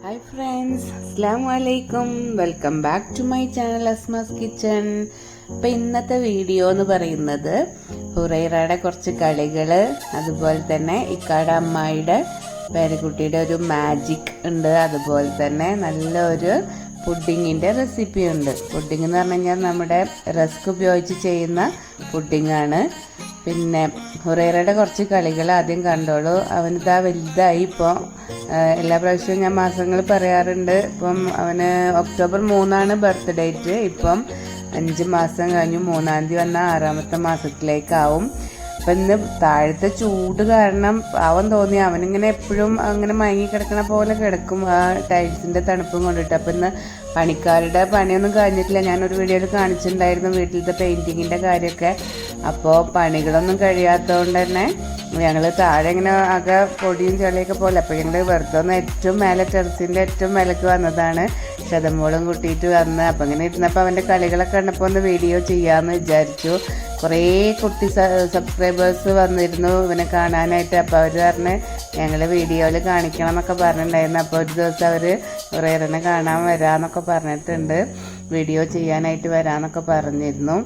Hi friends, Assalamualaikum. Welcome back to my channel Asma skitchen. അപ്പോൾ ഇന്നത്തെ video എന്ന് പറയുന്നത് ഹുറൈറയുടെ കുറച്ച് കളികൾ, അതുപോലെ തന്നെ ഇക്കാടെ അമ്മായിയുടെ പേരക്കുട്ടിയുടെ ഒരു മാജിക് ഉണ്ട്, അതുപോലെ തന്നെ നല്ലൊരു പുഡിങ്ങിൻ്റെ റെസിപ്പി ഉണ്ട്. പുഡിങ് എന്ന് പറഞ്ഞു കഴിഞ്ഞാൽ നമ്മുടെ റസ്ക് ഉപയോഗിച്ച് ചെയ്യുന്ന പുഡിങ്ങാണ്. പിന്നെ ഹുറൈറയുടെ കുറച്ച് കളികൾ ആദ്യം കണ്ടോളൂ. അവനിതാ വലുതായി. ഇപ്പോൾ എല്ലാ പ്രാവശ്യവും ഞാൻ മാസങ്ങൾ പറയാറുണ്ട്. ഇപ്പം അവന് ഒക്ടോബർ 3 ബർത്ത് ഡേറ്റ്. ഇപ്പം 5 മാസം കഴിഞ്ഞു. 3-ാം തീയതി വന്നാൽ 6-ാമത്തെ മാസത്തിലേക്കാവും. അപ്പം ഇന്ന് താഴത്തെ ചൂട് കാരണം പാവം തോന്നി. അവനിങ്ങനെ എപ്പോഴും അങ്ങനെ മയങ്ങി കിടക്കണ പോലെ കിടക്കും, ആ ടൈൽസിൻ്റെ തണുപ്പും കൊണ്ടിട്ട്. അപ്പം ഇന്ന് പണിക്കാരുടെ പണിയൊന്നും കഴിഞ്ഞിട്ടില്ല. ഞാനൊരു വീഡിയോയിൽ കാണിച്ചിട്ടുണ്ടായിരുന്നു വീട്ടിലത്തെ പെയിൻറ്റിങ്ങിൻ്റെ കാര്യമൊക്കെ. അപ്പോൾ പണികളൊന്നും കഴിയാത്തതുകൊണ്ട് തന്നെ ഞങ്ങൾ താഴെ ഇങ്ങനെ ആകെ പൊടിയും ചെളിയൊക്കെ പോലെ. അപ്പോൾ ഞങ്ങൾ വെറുതെ ഒന്ന് ഏറ്റവും മേലെ ടെറസിൻ്റെ ഏറ്റവും മേലേക്ക് വന്നതാണ്. ശതമോളും കൂട്ടിയിട്ട് വന്ന് അപ്പം ഇങ്ങനെ ഇരുന്നപ്പോൾ അവൻ്റെ കളികളൊക്കെ കണ്ടപ്പോൾ ഒന്ന് വീഡിയോ ചെയ്യാമെന്ന് വിചാരിച്ചു. കുറേ കുട്ടി സബ്സ്ക്രൈബേഴ്സ് വന്നിരുന്നു ഇവനെ കാണാനായിട്ട്. അപ്പോൾ അവർ പറഞ്ഞ് ഞങ്ങൾ വീഡിയോയിൽ കാണിക്കണം എന്നൊക്കെ പറഞ്ഞിട്ടുണ്ടായിരുന്നു. അപ്പോൾ ഒരു ദിവസം അവർ ഹുറൈറനെ കാണാൻ വരാമെന്നൊക്കെ പറഞ്ഞിട്ടുണ്ട്, വീഡിയോ ചെയ്യാനായിട്ട് വരാമെന്നൊക്കെ പറഞ്ഞിരുന്നു.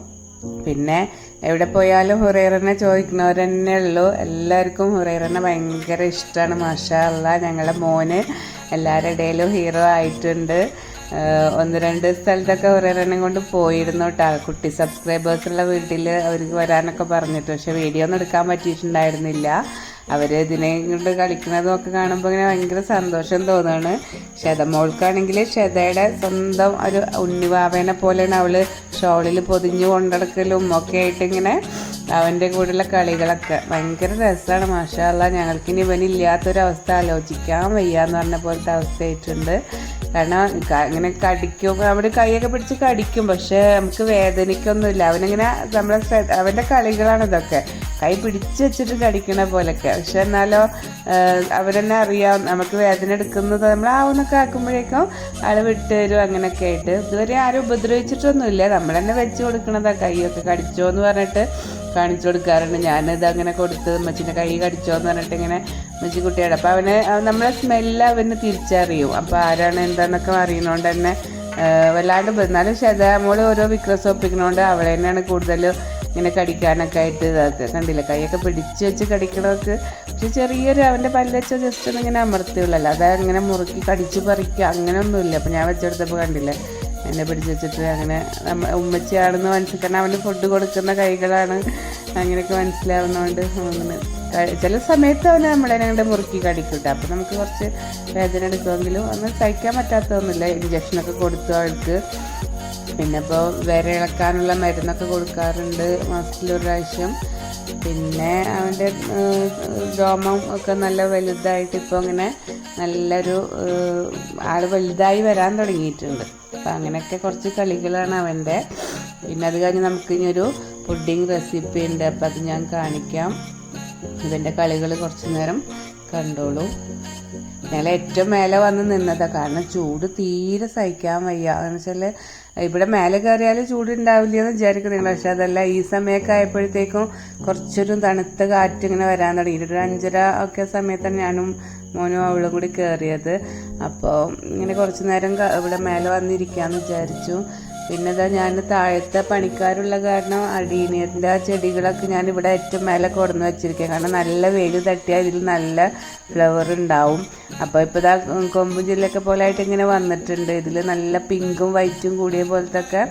പിന്നെ എവിടെ പോയാലും ഹുറൈറനെ ചോദിക്കുന്നവരെന്നെ ഉള്ളൂ. എല്ലാവർക്കും ഹുറൈറനെ ഭയങ്കര ഇഷ്ടമാണ്. മാഷാ അല്ലാ, ഞങ്ങളുടെ മോന് എല്ലാവരുടെ ഇടയിലും ഹീറോ ആയിട്ടുണ്ട്. 1-2 സ്ഥലത്തൊക്കെ ഹുറൈറനെ കൊണ്ട് പോയിരുന്നു കേട്ടോ. കുട്ടി സബ്സ്ക്രൈബേഴ്സുള്ള വീട്ടിൽ അവർക്ക് വരാനൊക്കെ പറഞ്ഞിട്ട്, പക്ഷെ വീഡിയോ ഒന്നും എടുക്കാൻ പറ്റിയിട്ടുണ്ടായിരുന്നില്ല. അവർ ഇതിനെ കൊണ്ട് കളിക്കുന്നതൊക്കെ കാണുമ്പോൾ ഇങ്ങനെ ഭയങ്കര സന്തോഷം തോന്നുകയാണ്. ഷെതമോൾക്കാണെങ്കിൽ ഷെതയുടെ സ്വന്തം ഒരു ഉണ്ണിവാവേനെ പോലെയാണ് അവൾ ഷോളിൽ പൊതിഞ്ഞു കൊണ്ടെടുക്കലും ഒക്കെ ആയിട്ട് ഇങ്ങനെ അവൻ്റെ കൂടെയുള്ള കളികളൊക്കെ ഭയങ്കര രസമാണ്. മാഷാ അല്ലാ, ഞങ്ങൾക്കിനി ഇവനില്ലാത്തൊരവസ്ഥ ആലോചിക്കാൻ വയ്യാന്ന് പറഞ്ഞ പോലത്തെ അവസ്ഥയായിട്ടുണ്ട്. കാരണം ഇങ്ങനെ കടിക്കും, അവിടെ കൈയൊക്കെ പിടിച്ച് കടിക്കും, പക്ഷെ നമുക്ക് വേദനിക്കൊന്നുമില്ല. അവനിങ്ങനെ അവൻ്റെ കളികളാണ് ഇതൊക്കെ, കൈ പിടിച്ച് വെച്ചിട്ട് കടിക്കണ പോലെയൊക്കെ. പക്ഷെ എന്നാലോ അവരെന്നെ അറിയാം നമുക്ക് വേദന എടുക്കുന്നത്. നമ്മൾ ആവുന്നൊക്കെ ആക്കുമ്പോഴേക്കും ആൾ വിട്ട് തരും. അങ്ങനെയൊക്കെ ആയിട്ട് ഇതുവരെ ആരും ഉപദ്രവിച്ചിട്ടൊന്നുമില്ല. നമ്മൾ തന്നെ വെച്ച് കൊടുക്കണതാണ്. കൈയൊക്കെ കടിച്ചോ എന്ന് പറഞ്ഞിട്ട് കാണിച്ചു കൊടുക്കാറുണ്ട്. ഞാനിത് അങ്ങനെ കൊടുത്ത് അമ്മച്ചിൻ്റെ കൈ കടിച്ചോ എന്ന് പറഞ്ഞിട്ട് ഇങ്ങനെ അമ്മച്ചി കുട്ടിയുടെ. അപ്പോൾ അവന് നമ്മളെ സ്മെല്ല് അവന് തിരിച്ചറിയും. അപ്പോൾ ആരാണ് എന്താണെന്നൊക്കെ അറിയുന്നതുകൊണ്ട് തന്നെ വല്ലാണ്ട്. എന്നാലും മോള് ഓരോ വിക്രസ് ഒപ്പിക്കണോണ്ട് അവളെ തന്നെയാണ് കൂടുതൽ ഇങ്ങനെ കടിക്കാനൊക്കെ ആയിട്ട് ഇതൊക്കെ കണ്ടില്ല. കൈയൊക്കെ പിടിച്ച് വെച്ച് കടിക്കണമൊക്കെ. പക്ഷെ ചെറിയൊരു അവൻ്റെ പല്ലച്ച ജസ്റ്റ് ഒന്ന് ഇങ്ങനെ അമർത്തിയുള്ളല്ലോ, അത് അങ്ങനെ മുറുക്കി കടിച്ച് പറിക്കുക അങ്ങനെയൊന്നുമില്ല. അപ്പോൾ ഞാൻ വെച്ചെടുത്തപ്പോൾ കണ്ടില്ലേ എന്നെ പിടിച്ച് വെച്ചിട്ട് അങ്ങനെ ഉമ്മച്ചിയാണെന്ന് മനസ്സിലാക്കണം. അവന് ഫുഡ് കൊടുക്കുന്ന കൈകളാണ് അങ്ങനെയൊക്കെ മനസ്സിലാവുന്നതുകൊണ്ട് അങ്ങനെ ചില സമയത്ത് അവന് നമ്മളെ കണ്ട് മുറുക്കി കടിക്കൂട്ടെ. അപ്പോൾ നമുക്ക് കുറച്ച് വേദന എടുക്കുമെങ്കിലും അന്ന് സഹിക്കാൻ പറ്റാത്തതൊന്നുമില്ല. ഇഞ്ചക്ഷനൊക്കെ കൊടുത്തു അവൾക്ക്. പിന്നെ ഇപ്പോൾ വേറെ ഇളക്കാനുള്ള മരുന്നൊക്കെ കൊടുക്കാറുണ്ട് മാസത്തിലൊരു പ്രാവശ്യം. പിന്നെ അവൻ്റെ രോമം ഒക്കെ നല്ല വലുതായിട്ട് ഇപ്പോൾ അങ്ങനെ നല്ലൊരു ആൾ വലുതായി വരാൻ തുടങ്ങിയിട്ടുണ്ട്. അപ്പം അങ്ങനെയൊക്കെ കുറച്ച് കളികളാണ് അവൻ്റെ. പിന്നെ അത് കഴിഞ്ഞ് നമുക്കിനിയൊരു പുഡിങ് റെസിപ്പി ഉണ്ട്, അപ്പം അത് ഞാൻ കാണിക്കാം. ഇവൻ്റെ കളികൾ കുറച്ച് നേരം കണ്ടോളൂ. ഞങ്ങൾ ഏറ്റവും മേലെ വന്ന് നിന്നതാണ്, കാരണം ചൂട് തീരെ സഹിക്കാൻ വയ്യ. എന്ന് വെച്ചാൽ ഇവിടെ മേലെ കയറിയാൽ ചൂടുണ്ടാവില്ല എന്ന് വിചാരിക്കുന്നില്ല. പക്ഷെ അതല്ല, ഈ സമയമൊക്കെ ആയപ്പോഴത്തേക്കും കുറച്ചൊരു തണുത്ത കാറ്റ് ഇങ്ങനെ വരാൻ തുടങ്ങി. ഒരു 5:30 ഒക്കെ സമയത്താണ് ഞാനും മോനും അവളും കൂടി കയറിയത്. അപ്പോൾ ഇങ്ങനെ കുറച്ച് നേരം ഇവിടെ മേലെ വന്നിരിക്കാമെന്ന് വിചാരിച്ചു. പിന്നെ ഇതാ ഞാൻ താഴത്തെ പണിക്കാരുള്ള കാരണം അടീനിയത്തിൻ്റെ ആ ചെടികളൊക്കെ ഞാൻ ഇവിടെ ഏറ്റവും മേലെ കൊടുന്ന് വെച്ചിരിക്കുക. കാരണം നല്ല വെയിൽ തട്ടിയാൽ ഇതിൽ നല്ല ഫ്ലവർ ഉണ്ടാവും. അപ്പോൾ ഇപ്പോൾ ഇതാ കൊമ്പും ജില്ലൊക്കെ പോലെ ആയിട്ട് ഇങ്ങനെ വന്നിട്ടുണ്ട്. ഇതിൽ നല്ല പിങ്കും വൈറ്റും കൂടിയ പോലത്തെ ഒക്കെ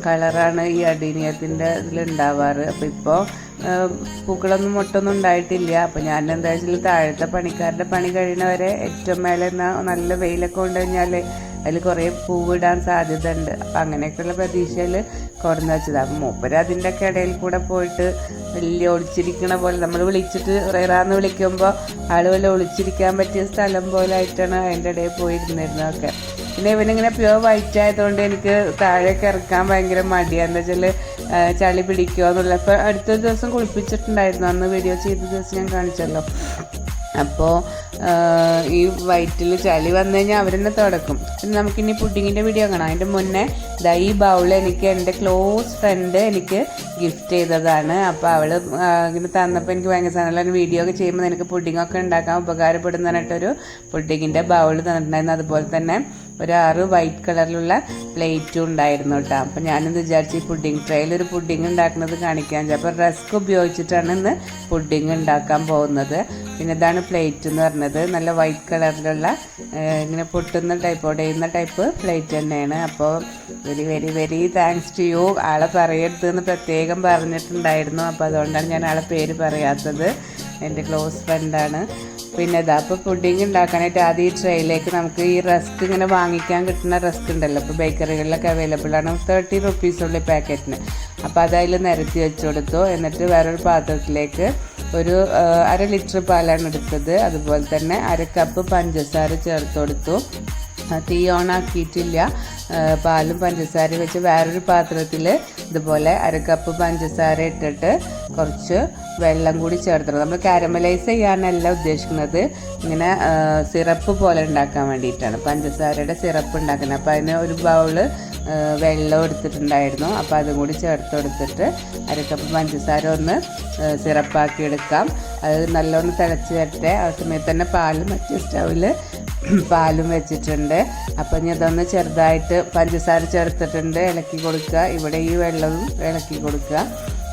കളറാണ് ഈ അടീനിയത്തിൻ്റെ ഇതിലുണ്ടാവാറ്. അപ്പോൾ ഇപ്പോൾ പൂക്കളൊന്നും മൊട്ടൊന്നും ഉണ്ടായിട്ടില്ല. അപ്പോൾ ഞാൻ എന്താ വെച്ചാൽ താഴത്തെ പണിക്കാരുടെ പണി കഴിയുന്നവരെ ഏറ്റവും മേലെ നല്ല വെയിലൊക്കെ കൊണ്ട് കഴിഞ്ഞാൽ അതിൽ കുറേ പൂവിടാൻ സാധ്യത ഉണ്ട്. അപ്പം അങ്ങനെയൊക്കെയുള്ള പ്രതീക്ഷയിൽ കൊടുന്ന് വെച്ചത്. അപ്പം മൂപ്പര് അതിൻ്റെ ഒക്കെ ഇടയിൽ കൂടെ പോയിട്ട് വലിയ ഒളിച്ചിരിക്കണ പോലെ, നമ്മൾ വിളിച്ചിട്ട് റൈറാന്ന് വിളിക്കുമ്പോൾ ആൾ വല്ല ഒളിച്ചിരിക്കാൻ പറ്റിയ സ്ഥലം പോലെ ആയിട്ടാണ് അതിൻ്റെ ഇടയിൽ പോയിരുന്നിരുന്നതൊക്കെ. പിന്നെ ഇവനിങ്ങനെ പ്യുവർ വൈറ്റ് ആയതുകൊണ്ട് എനിക്ക് താഴേക്ക് ഇറക്കാൻ ഭയങ്കര മടിയാണ്. എന്താ വെച്ചാൽ ചളി പിടിക്കുക എന്നുള്ള. അപ്പോൾ അടുത്ത ദിവസം കുളിപ്പിച്ചിട്ടുണ്ടായിരുന്നു, അന്ന് വീഡിയോ ചെയ്ത ദിവസം ഞാൻ കാണിച്ചല്ലോ. അപ്പോൾ ഈ വയറ്റിൽ ചളി വന്നു കഴിഞ്ഞാൽ അവരെന്നെ തുടക്കും. പിന്നെ നമുക്കിനി പുഡിങ്ങിൻ്റെ വീഡിയോ കാണാം. അതിൻ്റെ മുന്നേ ഈ ബൗൾ എനിക്ക് എൻ്റെ ക്ലോസ് ഫ്രണ്ട് എനിക്ക് ഗിഫ്റ്റ് ചെയ്തതാണ്. അപ്പോൾ അവൾ ഇങ്ങനെ തന്നപ്പോൾ എനിക്ക് ഭയങ്കര സാധനം വീഡിയോ ഒക്കെ ചെയ്യുമ്പോൾ എനിക്ക് പുഡിങ്ങൊക്കെ ഉണ്ടാക്കാൻ ഉപകാരപ്പെടുന്നതായിട്ടൊരു പുഡിങ്ങിൻ്റെ ബൗൾ തന്നിട്ടുണ്ടായിരുന്നു. അതുപോലെ തന്നെ ഒരു 6 വൈറ്റ് കളറിലുള്ള പ്ലേറ്റും ഉണ്ടായിരുന്നു കേട്ടോ. അപ്പോൾ ഞാനിന്ന് വിചാരിച്ചു ഈ പുഡിങ് ട്രേയിൽ ഒരു പുഡിങ് ഉണ്ടാക്കുന്നത് കാണിക്കാൻ. അപ്പോൾ റസ്ക് ഉപയോഗിച്ചിട്ടാണ് ഇന്ന് പുഡിങ് ഉണ്ടാക്കാൻ പോകുന്നത്. പിന്നെ ഇതാണ് പ്ലേറ്റ് എന്ന് പറഞ്ഞത്. നല്ല വൈറ്റ് കളറിലുള്ള ഇങ്ങനെ പൊട്ടുന്ന ടൈപ്പ് ഉടയുന്ന ടൈപ്പ് പ്ലേറ്റ് തന്നെയാണ്. അപ്പോൾ very very very thanks to you. ആളെ പറയരുതെന്ന് പ്രത്യേകം പറഞ്ഞിട്ടുണ്ടായിരുന്നു. അപ്പോൾ അതുകൊണ്ടാണ് ഞാൻ ആളെ പേര് പറയാത്തത്. എൻ്റെ ക്ലോസ് ഫ്രണ്ടാണ്. പിന്നെ അപ്പോൾ പുഡിങ് ഉണ്ടാക്കാനായിട്ട് ആദ്യം ഈ ട്രേയിലേക്ക് നമുക്ക് ഈ റസ്ക് ഇങ്ങനെ വാങ്ങിക്കാൻ കിട്ടുന്ന റസ്ക് ഉണ്ടല്ലോ, ഇപ്പോൾ ബേക്കറികളിലൊക്കെ അവൈലബിൾ ആണ്. 30 റുപ്പീസുള്ള പാക്കറ്റിന്. അപ്പോൾ അതതിൽ നിരത്തി വെച്ച് കൊടുത്തു. എന്നിട്ട് വേറൊരു പാത്രത്തിലേക്ക് ഒരു 1/2 ലിറ്റർ പാലാണ് എടുത്തത്. അതുപോലെ തന്നെ 1 കപ്പ് പഞ്ചസാര ചേർത്ത് കൊടുത്തു. തീ ഓണാക്കിയിട്ടില്ല. പാലും പഞ്ചസാരയും വെച്ച് വേറൊരു പാത്രത്തിൽ ഇതുപോലെ 1 കപ്പ് പഞ്ചസാര ഇട്ടിട്ട് കുറച്ച് വെള്ളം കൂടി ചേർത്തണം. നമ്മൾ കാരമലൈസ് ചെയ്യാനല്ല ഉദ്ദേശിക്കുന്നത്, ഇങ്ങനെ സിറപ്പ് പോലെ ഉണ്ടാക്കാൻ വേണ്ടിയിട്ടാണ്, പഞ്ചസാരയുടെ സിറപ്പ് ഉണ്ടാക്കുന്നത്. അപ്പോൾ അതിന് ഒരു ബൗള് വെള്ളം എടുത്തിട്ടുണ്ടായിരുന്നു. അപ്പോൾ അതും കൂടി ചേർത്ത് കൊടുത്തിട്ട് 1 കപ്പ് പഞ്ചസാര ഒന്ന് സിറപ്പാക്കി എടുക്കാം. അത് നല്ലോണം തിളച്ച് വരട്ടെ. ആ സമയത്ത് തന്നെ പാലും മറ്റേ സ്റ്റൗവിൽ പാലും വെച്ചിട്ടുണ്ട്. അപ്പം ഇനി അതൊന്ന് ചെറുതായിട്ട് പഞ്ചസാര ചേർത്തിട്ടുണ്ട്, ഇളക്കി കൊടുക്കുക. ഇവിടെ ഈ വെള്ളവും ഇളക്കി കൊടുക്കുക.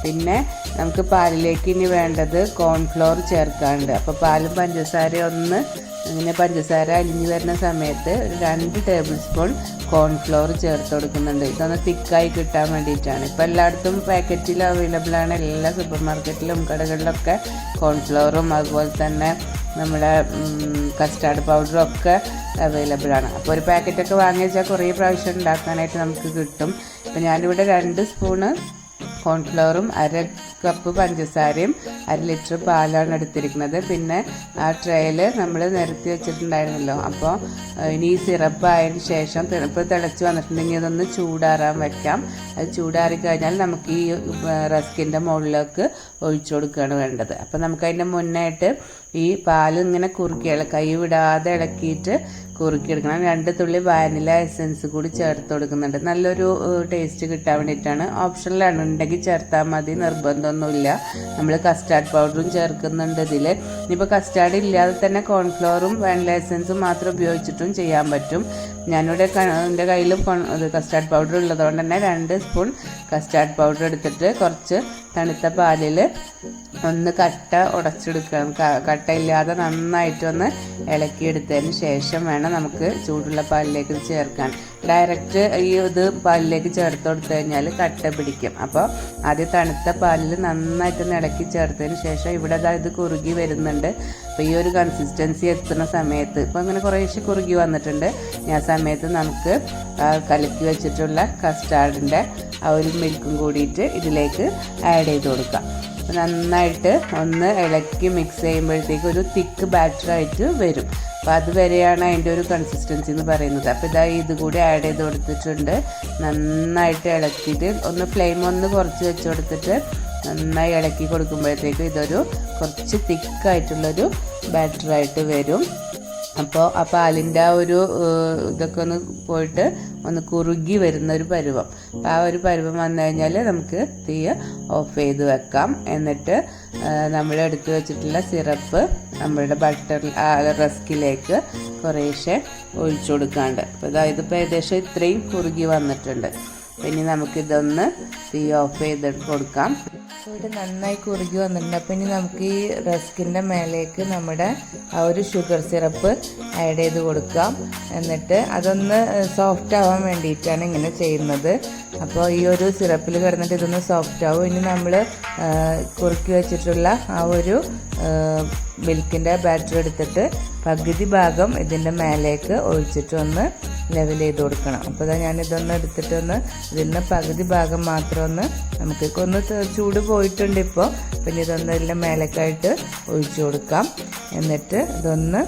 പിന്നെ നമുക്ക് പാലിലേക്ക് ഇനി വേണ്ടത് കോൺഫ്ലോർ ചേർക്കാനുണ്ട്. അപ്പോൾ പാലും പഞ്ചസാരയും ഒന്ന് ഇങ്ങനെ പഞ്ചസാര അലിഞ്ഞ് വരുന്ന സമയത്ത് ഒരു 2 ടേബിൾ സ്പൂൺ കോൺഫ്ലോർ ചേർത്ത് കൊടുക്കുന്നുണ്ട്. ഇതൊന്ന് തിക്കായി കിട്ടാൻ വേണ്ടിയിട്ടാണ്. ഇപ്പോൾ എല്ലായിടത്തും പാക്കറ്റിൽ അവൈലബിൾ ആണ്. എല്ലാ സൂപ്പർ മാർക്കറ്റിലും കടകളിലൊക്കെ കോൺഫ്ലോറും അതുപോലെ തന്നെ നമ്മുടെ കസ്റ്റാർഡ് പൗഡറും ഒക്കെ അവൈലബിൾ ആണ്. അപ്പോൾ ഒരു പാക്കറ്റൊക്കെ വാങ്ങി വെച്ചാൽ കുറേ പ്രാവശ്യം ഉണ്ടാക്കാനായിട്ട് നമുക്ക് കിട്ടും. ഇപ്പോൾ ഞാനിവിടെ 2 സ്പൂണ് കോൺഫ്ലവറും 1 കപ്പ് പഞ്ചസാരയും 1 ലിറ്റർ പാലാണ് എടുത്തിരിക്കുന്നത്. പിന്നെ ആ ട്രേയിൽ നമ്മൾ നിരത്തി വെച്ചിട്ടുണ്ടായിരുന്നല്ലോ. അപ്പോൾ ഇനി ഈ സിറപ്പ് ആയതിന് ശേഷം ഇപ്പോൾ തിളച്ച് വന്നിട്ടുണ്ടെങ്കിൽ അതൊന്ന് ചൂടാറാൻ വെക്കാം. അത് ചൂടാറി കഴിഞ്ഞാൽ നമുക്ക് ഈ റസ്കിൻ്റെ മുകളിലേക്ക് ഒഴിച്ചു കൊടുക്കുകയാണ് വേണ്ടത്. അപ്പോൾ നമുക്കതിൻ്റെ മുന്നായിട്ട് ഈ പാല് ഇങ്ങനെ കൈ വിടാതെ ഇളക്കിയിട്ട് കുറുക്കിയെടുക്കണം. 2 തുള്ളി വാനില എസൻസ് കൂടി ചേർത്ത് കൊടുക്കുന്നുണ്ട്. നല്ലൊരു ടേസ്റ്റ് കിട്ടാൻ വേണ്ടിയിട്ടാണ്. ഓപ്ഷനിലാണ്, ഉണ്ടെങ്കിൽ ചേർത്താൽ മതി, നിർബന്ധമൊന്നുമില്ല. നമ്മൾ കസ്റ്റാർഡ് പൗഡറും ചേർക്കുന്നുണ്ട് ഇതിൽ. ഇനിയിപ്പോൾ കസ്റ്റാർഡ് ഇല്ലാതെ തന്നെ കോൺഫ്ലോറും വാനില എസൻസും മാത്രം ഉപയോഗിച്ചിട്ടും ചെയ്യാൻ പറ്റും. ഞാനിവിടെ എൻ്റെ കയ്യിലും കസ്റ്റാർഡ് പൗഡർ ഉള്ളതുകൊണ്ട് തന്നെ 2 സ്പൂൺ കസ്റ്റാർഡ് പൗഡർ എടുത്തിട്ട് കുറച്ച് തണുത്ത പാലിൽ ഒന്ന് കട്ട ഉടച്ചെടുക്കണം. കട്ടയില്ലാതെ നന്നായിട്ടൊന്ന് ഇളക്കിയെടുത്തതിന് ശേഷം വേണം നമുക്ക് ചൂടുള്ള പാലിലേക്ക് ചേർക്കാൻ. ഡയറക്റ്റ് ഇത് പാലിലേക്ക് ചേർത്ത് കൊടുത്തു കഴിഞ്ഞാൽ കട്ട പിടിക്കും. അപ്പോൾ ആദ്യം തണുത്ത പാലിൽ നന്നായിട്ടൊന്ന് ഇളക്കി ചേർത്തതിന് ശേഷം ഇവിടെ ഇത് കുറുകി വരുന്നുണ്ട്. അപ്പോൾ ഈ ഒരു കൺസിസ്റ്റൻസി എത്തുന്ന സമയത്ത് ഇപ്പോൾ അങ്ങനെ കുറേശ്ശെ കുറുകി വന്നിട്ടുണ്ട്. ആ സമയത്ത് നമുക്ക് കലക്കി വെച്ചിട്ടുള്ള കസ്റ്റാർഡിൻ്റെ ആ ഒരു മിൽക്കും കൂടിയിട്ട് ഇതിലേക്ക് ആഡ് ചെയ്ത് കൊടുക്കാം. നന്നായിട്ട് ഒന്ന് ഇളക്കി മിക്സ് ചെയ്യുമ്പോഴത്തേക്ക് ഒരു തിക്ക് ബാറ്ററായിട്ട് വരും. അപ്പോൾ അതുവരെയാണ് അതിൻ്റെ ഒരു കൺസിസ്റ്റൻസി എന്ന് പറയുന്നത്. അപ്പോൾ ഇത് കൂടി ആഡ് ചെയ്ത് കൊടുത്തിട്ടുണ്ട്. നന്നായിട്ട് ഇളക്കിയിട്ട് ഒന്ന് ഫ്ലെയിം ഒന്ന് കുറച്ച് വെച്ച് കൊടുത്തിട്ട് നന്നായി ഇളക്കി കൊടുക്കുമ്പോഴത്തേക്ക് ഇതൊരു കുറച്ച് തിക്കായിട്ടുള്ളൊരു ബാറ്ററായിട്ട് വരും. അപ്പോൾ ആ പാലിൻ്റെ ആ ഒരു ഇതൊക്കെ ഒന്ന് പോയിട്ട് ഒന്ന് കുറുകി വരുന്നൊരു പരുവം. അപ്പോൾ ആ ഒരു പരുവം വന്നു കഴിഞ്ഞാൽ നമുക്ക് തീ ഓഫ് ചെയ്ത് വെക്കാം. എന്നിട്ട് നമ്മൾ എടുത്ത് വെച്ചിട്ടുള്ള സിറപ്പ് നമ്മളുടെ റസ്കിലേക്ക് കുറേശ്ശെ ഒഴിച്ചു കൊടുക്കാണ്ട്. അപ്പോൾ ഇതിപ്പോൾ ഏകദേശം ഇത്രയും കുറുകി വന്നിട്ടുണ്ട്. ഇനി നമുക്കിതൊന്ന് തീ ഓഫ് ചെയ്ത് കൊടുക്കാം. ഇത് നന്നായി കുറുകി വന്നിട്ടുണ്ട്. അപ്പോൾ ഇനി നമുക്ക് ഈ റസ്കിൻ്റെ മേലേക്ക് നമ്മുടെ ആ ഒരു ഷുഗർ സിറപ്പ് ആഡ് ചെയ്ത് കൊടുക്കാം. എന്നിട്ട് അതൊന്ന് സോഫ്റ്റ് ആവാൻ വേണ്ടിയിട്ടാണ് ഇങ്ങനെ ചെയ്യുന്നത്. അപ്പോൾ ഈ ഒരു സിറപ്പിൽ കിടന്നിട്ട് ഇതൊന്ന് സോഫ്റ്റ് ആവും. ഇനി നമ്മൾ കുറുക്കി വെച്ചിട്ടുള്ള ആ ഒരു മിൽക്കിൻ്റെ ബാറ്റർ എടുത്തിട്ട് പകുതി ഭാഗം ഇതിൻ്റെ മേലേക്ക് ഒഴിച്ചിട്ട് ഒന്ന് ലെവൽ ചെയ്ത് കൊടുക്കണം. അപ്പോൾ ഞാനിതൊന്ന് എടുത്തിട്ടൊന്ന് ഇതിൽ നിന്ന് പകുതി ഭാഗം മാത്രം നമുക്കൊന്ന് ചൂട് പോയിട്ടുണ്ട്. ഇപ്പോൾ പിന്നെ ഇതൊന്ന് ഇതിൻ്റെ മേലേക്കായിട്ട് ഒഴിച്ചു കൊടുക്കാം. എന്നിട്ട് ഇതൊന്ന്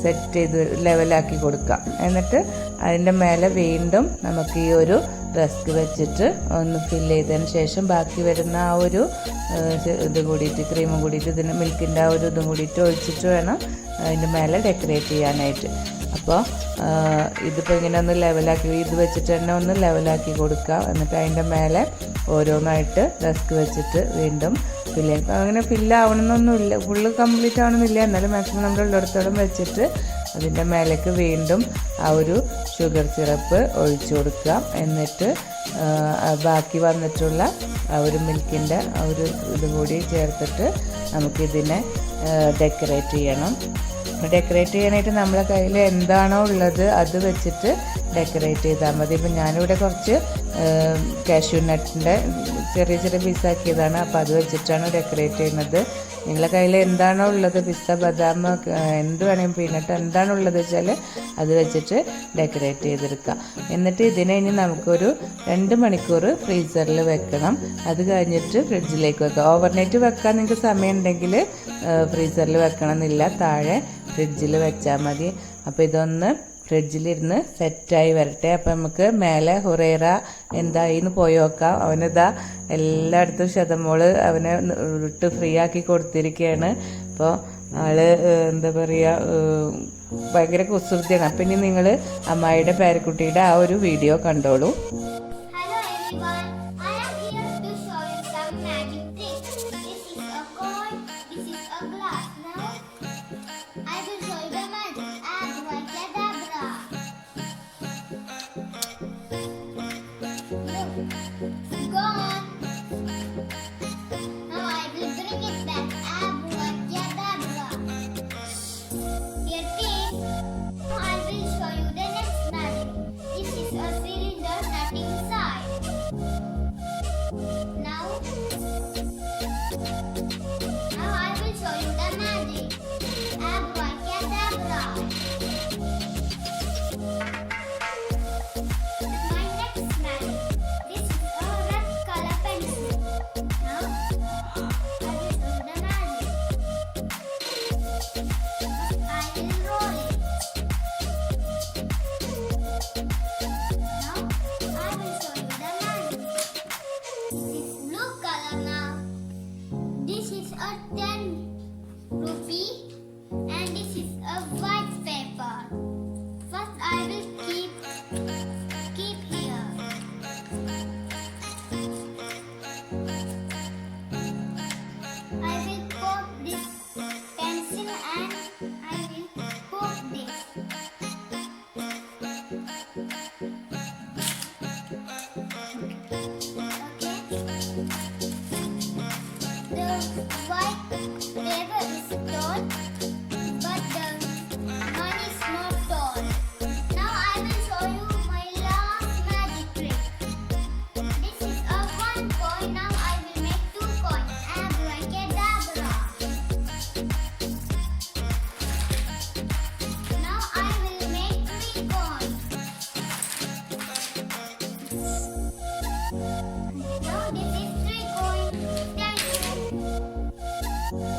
സെറ്റ് ചെയ്ത് ലെവലാക്കി കൊടുക്കാം. എന്നിട്ട് അതിൻ്റെ മേലെ വീണ്ടും നമുക്ക് ഈ ഒരു റസ്ക് വെച്ചിട്ട് ഒന്ന് ഫില്ല് ചെയ്തതിന് ശേഷം ബാക്കി വരുന്ന ആ ഒരു ഇത് കൂടിയിട്ട് ക്രീമും കൂടിയിട്ട് ഇതിന് മിൽക്കിൻ്റെ ആ ഒരു ഇതും കൂടിയിട്ട് ഒഴിച്ചിട്ട് വേണം അതിൻ്റെ മേലെ ഡെക്കറേറ്റ് ചെയ്യാനായിട്ട്. അപ്പോൾ ഇതിപ്പോൾ ഇങ്ങനെ ഒന്ന് ലെവലാക്കി ഇത് വെച്ചിട്ട് തന്നെ ഒന്ന് ലെവലാക്കി കൊടുക്കാം. എന്നിട്ട് അതിൻ്റെ മേലെ ഓരോന്നായിട്ട് റസ്ക് വെച്ചിട്ട് വീണ്ടും ഫില്ല് ചെയ്യും. അങ്ങനെ ഫില്ലാവണമെന്നൊന്നുമില്ല, ഫുള്ള് കംപ്ലീറ്റ് ആവണമെന്നില്ല, എന്നാലും മാക്സിമം നമ്മുടെ ഉള്ളിടത്തോളം വെച്ചിട്ട് അതിൻ്റെ മേലേക്ക് വീണ്ടും ആ ഒരു ഷുഗർ സിറപ്പ് ഒഴിച്ചു കൊടുക്കാം. എന്നിട്ട് ബാക്കി വന്നിട്ടുള്ള ആ ഒരു മിൽക്കിൻ്റെ ആ ഒരു ഇതും കൂടി ചേർത്തിട്ട് നമുക്കിതിനെ ഡെക്കറേറ്റ് ചെയ്യണം. ഡെക്കറേറ്റ് ചെയ്യാനായിട്ട് നമ്മളെ കയ്യിൽ എന്താണോ ഉള്ളത് അത് വെച്ചിട്ട് ഡെക്കറേറ്റ് ചെയ്താൽ മതി. ഇപ്പം ഞാനിവിടെ കുറച്ച് കാഷ്യൂ നട്ടിൻ്റെ ചെറിയ ചെറിയ പീസാക്കിയതാണ്, അപ്പോൾ അത് വെച്ചിട്ടാണ് ഡെക്കറേറ്റ് ചെയ്യുന്നത്. നിങ്ങളുടെ കയ്യിൽ എന്താണോ ഉള്ളത്, പിസ്ത, ബദാം, എന്ത് വേണമെങ്കിൽ പീനട്ട് എന്താണോ ഉള്ളത് വെച്ചാൽ അത് വെച്ചിട്ട് ഡെക്കറേറ്റ് ചെയ്തെടുക്കാം. എന്നിട്ട് ഇതിനെ ഇനി നമുക്കൊരു 2 മണിക്കൂർ ഫ്രീസറിൽ വെക്കണം. അത് കഴിഞ്ഞിട്ട് ഫ്രിഡ്ജിലേക്ക് വെക്കാം. ഓവർനൈറ്റ് വെക്കാൻ നിങ്ങൾക്ക് സമയം ഉണ്ടെങ്കിൽ ഫ്രീസറിൽ വെക്കണമെന്നില്ല, താഴെ ഫ്രിഡ്ജിൽ വെച്ചാൽ മതി. അപ്പോൾ ഇതൊന്ന് ഫ്രിഡ്ജിലിരുന്ന് സെറ്റായി വരട്ടെ. അപ്പോൾ നമുക്ക് മേലെ ഹുറൈറ എന്തായിന്ന് പോയി നോക്കാം. അവനിതാ എല്ലായിടത്തും ശതമോള് അവനെ ഇട്ട് ഫ്രീ ആക്കി കൊടുത്തിരിക്കുകയാണ്. അപ്പോൾ ആള് എന്താ പറയുക, ഭയങ്കര കുസൃതിയാണ്. അപ്പം ഇനി നിങ്ങൾ അമ്മായിയുടെ പേരക്കുട്ടിയുടെ ആ ഒരു വീഡിയോ കണ്ടോളൂ.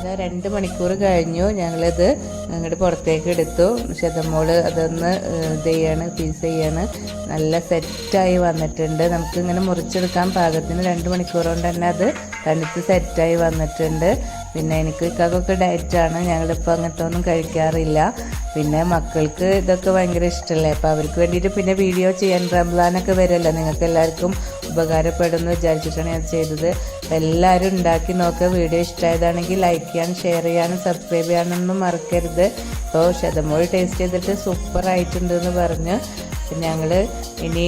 ഇതാ 2 മണിക്കൂർ കഴിഞ്ഞു. ഞങ്ങളിത് അങ്ങോട്ട് പുറത്തേക്ക് എടുത്തു. ശതമോള് അതൊന്ന് ഇത് ചെയ്യാണ്, പീസ് ചെയ്യാണ്. നല്ല സെറ്റായി വന്നിട്ടുണ്ട്. നമുക്ക് ഇങ്ങനെ മുറിച്ചെടുക്കാൻ പാകത്തിന് 2 മണിക്കൂർ കൊണ്ട് തന്നെ അത് തണുത്ത് സെറ്റായി വന്നിട്ടുണ്ട്. പിന്നെ എനിക്ക് ഇക്കാക്കൊക്കെ ഡയറ്റാണ്, ഞങ്ങളിപ്പോൾ അങ്ങനത്തെ ഒന്നും കഴിക്കാറില്ല. പിന്നെ മക്കൾക്ക് ഇതൊക്കെ ഭയങ്കര ഇഷ്ടമല്ലേ, അപ്പോൾ അവർക്ക് വേണ്ടിയിട്ട് പിന്നെ വീഡിയോ ചെയ്യാൻ റംസാനൊക്കെ വരുമല്ലോ, നിങ്ങൾക്ക് എല്ലാവർക്കും ഉപകാരപ്പെടുമെന്ന് വിചാരിച്ചിട്ടാണ് ഞാൻ ചെയ്തത്. അപ്പോൾ എല്ലാവരും ഉണ്ടാക്കി നോക്കുക. വീഡിയോ ഇഷ്ടമായതാണെങ്കിൽ ലൈക്ക് ചെയ്യാനും ഷെയർ ചെയ്യാനും സബ്സ്ക്രൈബ് ചെയ്യാനൊന്നും മറക്കരുത്. അപ്പോൾ ശതമോൾ ടേസ്റ്റ് ചെയ്തിട്ട് സൂപ്പറായിട്ടുണ്ടെന്ന് പറഞ്ഞു. അപ്പം ഞങ്ങൾ ഇനി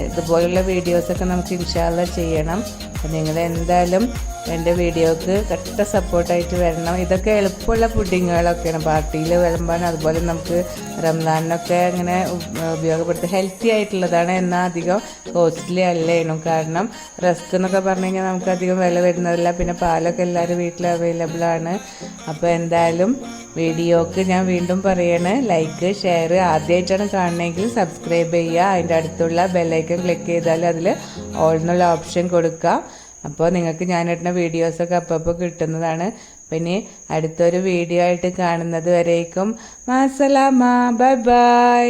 ഇതുപോലുള്ള വീഡിയോസൊക്കെ നമുക്ക് ഇൻഷാ അല്ലാഹ് ചെയ്യണം. അപ്പം നിങ്ങൾ എന്തായാലും എൻ്റെ വീഡിയോക്ക് കട്ട സപ്പോർട്ടായിട്ട് വരണം. ഇതൊക്കെ എളുപ്പമുള്ള പുഡിങ്ങുകളൊക്കെയാണ് പാർട്ടിയിൽ വിളമ്പാൻ, അതുപോലെ നമുക്ക് റംസാനൊക്കെ അങ്ങനെ ഉപയോഗപ്പെടുത്തി ഹെൽത്തി ആയിട്ടുള്ളതാണ്. എന്നാൽ അധികം കോസ്റ്റ്ലി അല്ലേനും. കാരണം റസ്ക് എന്നൊക്കെ പറഞ്ഞു കഴിഞ്ഞാൽ നമുക്ക് അധികം വില വരുന്നതല്ല. പിന്നെ പാലൊക്കെ എല്ലാവരും വീട്ടിൽ അവൈലബിൾ ആണ്. അപ്പോൾ എന്തായാലും വീഡിയോക്ക് ഞാൻ വീണ്ടും പറയണേ, ലൈക്ക് ഷെയർ, ആദ്യമായിട്ടാണ് കാണണമെങ്കിൽ സബ്സ്ക്രൈബ് ചെയ്യുക. അതിൻ്റെ അടുത്തുള്ള ബെല്ലൈക്കൺ ക്ലിക്ക് ചെയ്താൽ അതിൽ ഓൾ എന്നുള്ള ഓപ്ഷൻ കൊടുക്കുക. അപ്പോൾ നിങ്ങൾക്ക് ഞാനിടുന്ന വീഡിയോസൊക്കെ അപ്പോൾ കിട്ടുന്നതാണ്. പിന്നെ അടുത്തൊരു വീഡിയോ ആയിട്ട് കാണുന്നത് വരേക്കും മാസലാമ, ബൈ ബൈ.